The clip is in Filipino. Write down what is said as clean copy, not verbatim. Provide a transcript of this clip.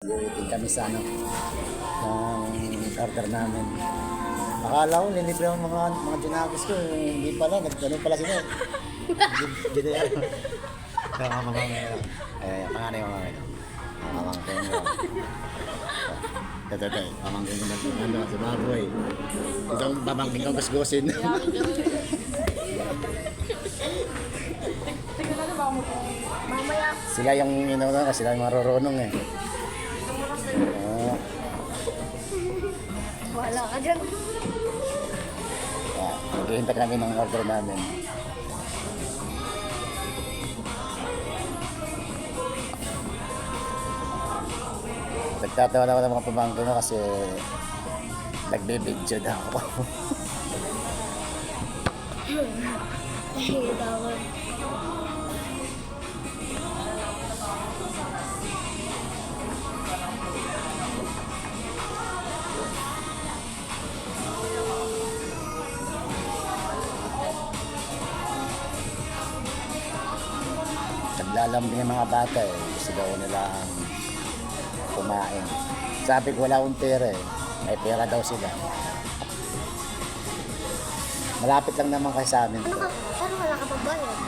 waiting kami sa ano, ng order namin. Akala ko, lilibre ang mga junakis ko. Hindi pala, nag-ano pala sila. Dito yan. Kaya mamamaya. Panganay mamamaya. Mamamangkin mo. Ito. Mamangkin ko na sa baboy. Isang mamangkin ko gusgusin. Mamaya. Sila yung sila yung marurunong eh. Wala ka dyan. Naghihintay kami ng order namin. Nagtatawa na ako ng mga pamangkin ko kasi nagbibidyo na ako. Dawan. Naglalambing yung mga bata eh. Gusto daw nila kumain. Sabi ko wala akong pera eh. May pera daw sila. Malapit lang naman kayo sa amin. Ano wala ka pa bayad?